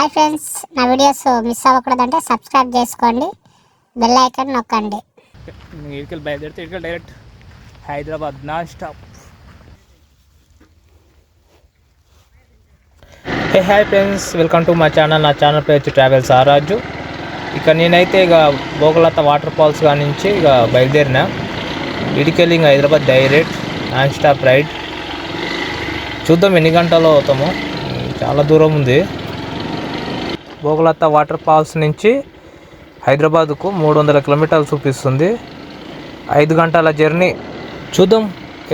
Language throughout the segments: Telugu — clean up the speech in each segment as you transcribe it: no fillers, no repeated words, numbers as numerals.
హాయ్ ఫ్రెండ్స్, నా వీడియోస్ మిస్ అవ్వకూడదంటే సబ్స్క్రైబ్ చేసుకోండి, బెల్ ఐకాన్ నొక్కండి. ఇక్కడికి బయలుదేరితే ఇక్కడ direct Hyderabad non stop. Hi friends, welcome to my channel. నా ఛానల్ పేరు వచ్చి ట్రావెల్స్ ఆరాజు. ఇక నేనైతే ఇక భోగలత వాటర్ ఫాల్స్ కాడి నుంచి ఇక బయలుదేరిన ఇడికెళ్ళి ఇంకా Hyderabad direct non stop ride. చూద్దాం ఎన్ని గంటల్లో అవుతామో, చాలా దూరం ఉంది. భోగలత వాటర్ ఫాల్స్ నుంచి హైదరాబాద్కు 300 కిలోమీటర్లు చూపిస్తుంది. 5 గంటల జర్నీ. చూద్దాం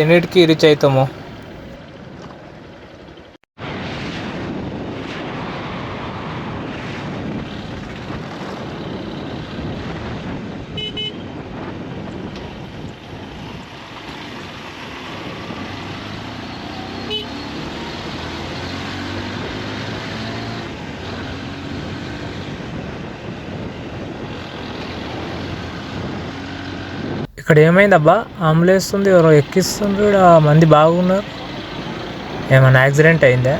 ఎన్నిటికి రీచ్ అవుతామో. ఇక్కడ ఏమైందబ్బా, అంబులెన్స్ ఎవరో ఎక్కిస్తుంది, మంది బాగున్నారు. ఏమన్నా యాక్సిడెంట్ అయిందా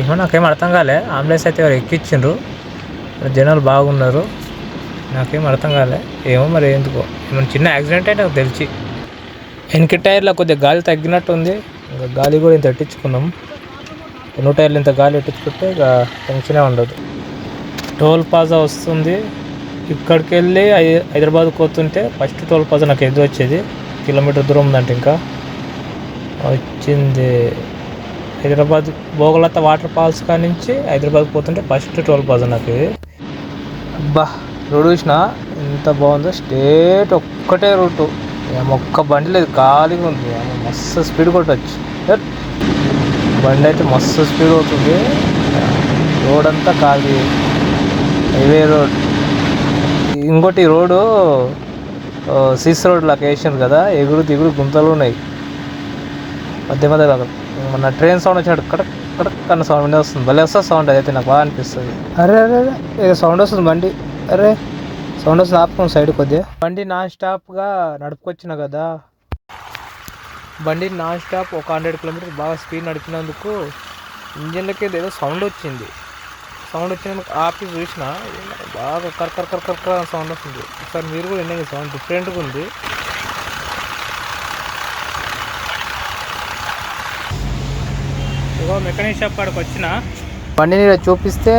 ఏమో, నాకేం అర్థం కాలే. అంబులెన్స్ అయితే ఎవరు ఎక్కించిండ్రు, జనాలు బాగున్నారు, నాకేం అర్థం కాలే. ఏమో మరి ఎందుకో, ఏమన్నా చిన్న యాక్సిడెంట్ అయితే నాకు తెలిసి. వెనక టైర్లో కొద్దిగా గాలి తగ్గినట్టు ఉంది. ఇంకా గాలి కూడా ఇంత ఎట్టించుకున్నాం. 2 టైర్లు ఇంత గాలి ఎట్టించుకుంటే ఇక టెన్షనే ఉండదు. టోల్ ప్లాజా వస్తుంది. ఇక్కడికి వెళ్ళి హైదరాబాద్కి పోతుంటే ఫస్ట్ టోల్ ప్లాజా నాకు ఎదురు వచ్చేది. కిలోమీటర్ దూరం ఉందంటే ఇంకా వచ్చింది. హైదరాబాద్ భోగలత వాటర్ ఫాల్స్ కాడి నుంచి హైదరాబాద్కి పోతుంటే ఫస్ట్ టోల్ ప్లాజా నాకు ఇది. అబ్బా, రోడ్ చూసిన ఎంత బాగుందో. స్ట్రేట్ ఒక్కటే రూటు, ఒక్క బండి లేదు, ఖాళీగా ఉంది. మస్తు స్పీడ్ కొట్టచ్చు. బండి అయితే మస్తు స్పీడ్ అవుతుంది. రోడ్ అంతా ఖాళీ, హైవే రోడ్. ఇంకోటి రోడ్డు సిస్ రోడ్ లాగా వేసారు కదా, ఎగురు దిగురు గుంతలు ఉన్నాయి మధ్య మధ్య. మన ట్రైన్ సౌండ్ వచ్చినట్టు కడక్ కడక్ అన్న సౌండ్ వస్తుంది. భలే వస్తుంది సౌండ్. అయితే నాకు బాగా అనిపిస్తుంది. అరే అరే ఏదో సౌండ్ వస్తుంది బండి. అరే సౌండ్ వస్తుంది, ఆపుకోండి సైడ్ కొద్దిగా. బండి నాన్ స్టాప్గా నడుపుకొచ్చిన కదా, బండి నాన్ స్టాప్ ఒక 100 కిలోమీటర్స్ బాగా స్పీడ్ నడిపినందుకు ఇంజన్లకి ఏదో సౌండ్ వచ్చింది. సౌండ్ వచ్చినందుకు ఆపి చూసిన, బాగా కర్కర్ కర్కర్ సౌండ్ వస్తుంది. ఒకసారి మీరు కూడా వినండి, సౌండ్ డిఫరెంట్గా ఉంది. ఇగో మెకానిక్ షాప్ కాడికి వచ్చిన బండిని చూపిస్తే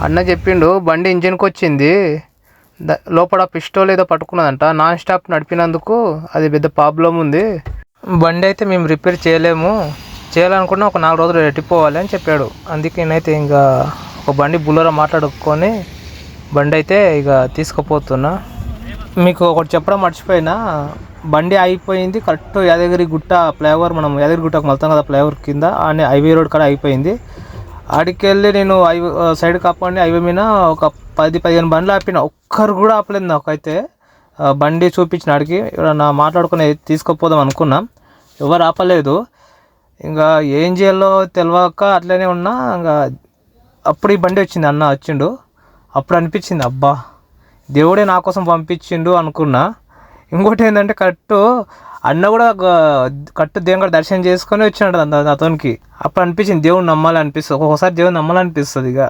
అన్న చెప్పిండు బండి ఇంజిన్కి వచ్చింది, లోపల పిస్టోల్ ఏదో పట్టుకున్నదంట. నాన్ స్టాప్ నడిపినందుకు అది పెద్ద ప్రాబ్లం ఉంది. బండి అయితే మేము రిపేర్ చేయలేము, చేయాలనుకున్నా ఒక 4 రోజులు ఎట్టిపోవాలి అని చెప్పాడు. అందుకే నేనైతే ఇంకా ఒక బండి బుల్లెరో మాట్లాడుకొని బండి అయితే ఇక తీసుకుపోతున్నా. మీకు ఒకటి చెప్పడం మర్చిపోయినా, బండి అయిపోయింది కరెక్ట్ యాదగిరి గుట్ట ఫ్లైఓవర్. మనం యాదగిరి గుట్టకు వెళ్తాం కదా, ఫ్లైఓవర్ కింద అని హైవే రోడ్ కాడ అయిపోయింది. ఆడికెళ్ళి నేను సైడ్ కాపాడి హైవే మీద ఒక 10-15 బండ్లు ఆపిన, ఒక్కరు కూడా ఆపలేదు. నాకైతే బండి చూపించిన ఆడికి నా మాట్లాడుకుని తీసుకుపోదాం అనుకున్నాం, ఎవరు ఆపలేదు. ఇంకా ఏం చేయాలో తెలియక అట్లనే ఉన్నా. ఇంకా అప్పుడు ఈ బండి వచ్చింది, అన్న వచ్చిండు. అప్పుడు అనిపించింది, అబ్బా దేవుడే నా కోసం పంపించిండు అనుకున్నా. ఇంకోటి ఏంటంటే కరెక్ట్ అన్న కూడా కరెక్ట్ దేవుని దర్శనం చేసుకొని వచ్చినాడు అతనికి. అప్పుడు అనిపించింది దేవుడు నమ్మాలి అనిపిస్తుంది. ఒక్కొక్కసారి దేవుడు నమ్మాలనిపిస్తుంది. ఇక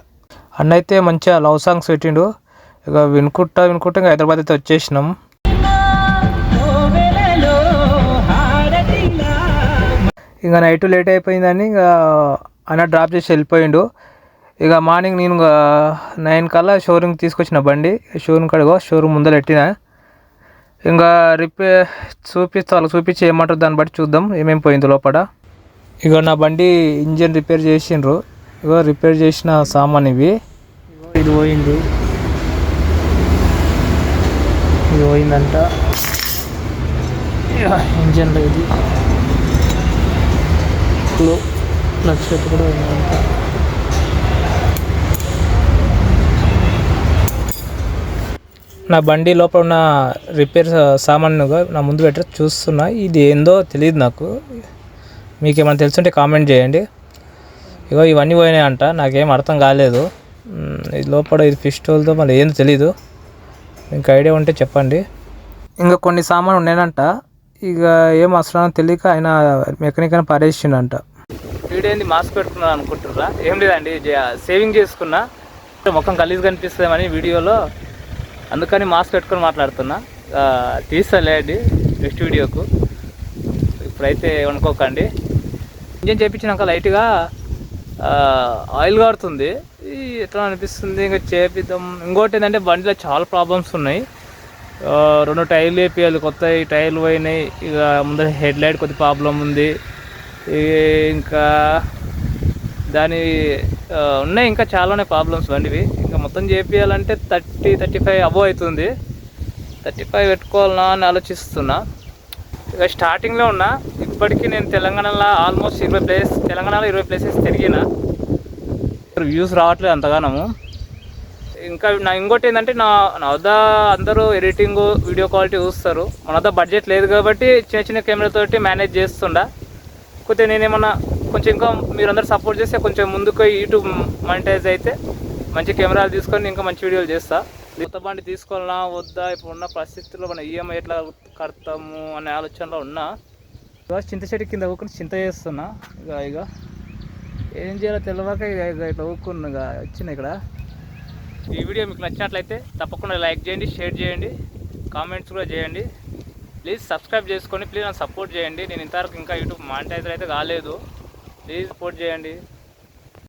అన్న అయితే మంచిగా లవ్ సాంగ్స్ పెట్టిండు. ఇక వినుకుంటా ఇంకా హైదరాబాద్ అయితే వచ్చేసినాం. ఇంకా నైట్ లేట్ అయిపోయిందని ఇక అన్న డ్రాప్ చేసి వెళ్ళిపోయిండు. ఇక మార్నింగ్ నేను 9 కల్లా షోరూమ్కి తీసుకొచ్చిన బండి. షోరూమ్ కడిగో షోరూమ్ ముందర పెట్టిన. ఇంకా రిపేర్ వాళ్ళకి చూపించి ఏమంటారు దాన్ని బట్టి చూద్దాం ఏమేమి పోయింది లోపల. ఇక నా బండి ఇంజిన్ రిపేర్ చేసిండ్రు. ఇగో రిపేర్ చేసిన సామాన్ ఇవి. ఇది పోయింది, ఇది పోయిందంట ఇంజన్లో. ఇది నక్షత్రం కూడా పోయిందంట. నా బండి లోపల ఉన్న రిపేర్ సామాన్గా నా ముందు పెట్టి చూస్తున్నా. ఇది ఏందో తెలియదు నాకు, మీకేమైనా తెలుసుంటే కామెంట్ చేయండి. ఇగో ఇవన్నీ పోయినాయి అంట, నాకేం అర్థం కాలేదు. ఇది లోపల ఇది పిస్టోల్తో మళ్ళీ ఏందో తెలీదు, మీకు ఐడియా ఉంటే చెప్పండి. ఇంకా కొన్ని సామాన్లు ఉన్నాయంట, ఇక ఏం అవసరం తెలియక ఆయన మెకానిక్ అని పారేసిండంట. వీడేంది మాస్క్ పెట్టుకున్నా అనుకుంటుర్రా? ఏం లేదండి, సేవింగ్ చేసుకున్నా, ముఖం గలీజ్ కనిపిస్తుందేమని వీడియోలో, అందుకని మాస్క్ పెట్టుకొని మాట్లాడుతున్నా. తీస్తాలే అండి నెక్స్ట్ వీడియోకు, ఇప్పుడైతే అనుకోకండి. ఇంజన్ చేయించినాక లైట్గా ఆయిల్ కారుతుంది, ఎట్లా అనిపిస్తుంది, ఇంకా చేపిద్దాం. ఇంకోటి ఏంటంటే బండిలో చాలా ప్రాబ్లమ్స్ ఉన్నాయి. 2 టైర్లు వేపియాలి, కొత్త టైర్లు పోయినాయి. ఇక ముందర హెడ్ లైట్ కొద్ది ప్రాబ్లం ఉంది. ఇంకా దాని ఉన్నాయి, ఇంకా చాలానే ప్రాబ్లమ్స్ బండివి. ఇంకా మొత్తం చేపియాలంటే 30-35 అబోవ్ అవుతుంది. 35 పెట్టుకోవాలన్నా అని ఆలోచిస్తున్నా. ఇక స్టార్టింగ్లో ఉన్నా. ఇప్పటికీ నేను తెలంగాణలో ఆల్మోస్ట్ 20 ప్లేసెస్ తిరిగిన. వ్యూస్ రావట్లేదు అంతగానము. ఇంకా ఇంకోటి ఏంటంటే నా వద్ద అందరూ ఎడిటింగ్ వీడియో క్వాలిటీ చూస్తారు. మన వద్ద బడ్జెట్ లేదు కాబట్టి చిన్న కెమెరాతోటి మేనేజ్ చేస్తుండా. కొద్దిగా నేనేమన్నా కొంచెం ఇంకా మీరందరూ సపోర్ట్ చేస్తే కొంచెం ముందుకు యూట్యూబ్ మానిటైజ్ అయితే మంచి కెమెరాలు తీసుకొని ఇంకా మంచి వీడియోలు చేస్తా. కొత్త బండి తీసుకోవాలన్నా వద్దా, ఇప్పుడు ఉన్న పరిస్థితుల్లో మన ఈఎంఐ ఎట్లా కడతాము అనే ఆలోచనలో ఉన్నా. ఇక చింత చెట్టు కింద ఊరుకుని చింత చేస్తున్నా. ఇక ఏం చేయాలో తెలియక ఇట్లా ఊరుకున్నా వచ్చిన ఇక్కడ. ఈ వీడియో మీకు నచ్చినట్లయితే తప్పకుండా లైక్ చేయండి, షేర్ చేయండి, కామెంట్స్ కూడా చేయండి. ప్లీజ్ సబ్స్క్రైబ్ చేసుకోండి. ప్లీజ్ నన్ను సపోర్ట్ చేయండి. నేను ఇంతవరకు ఇంకా యూట్యూబ్ మానిటైజర్ అయితే కాలేదు. ప్లీజ్ సపోర్ట్ చేయండి.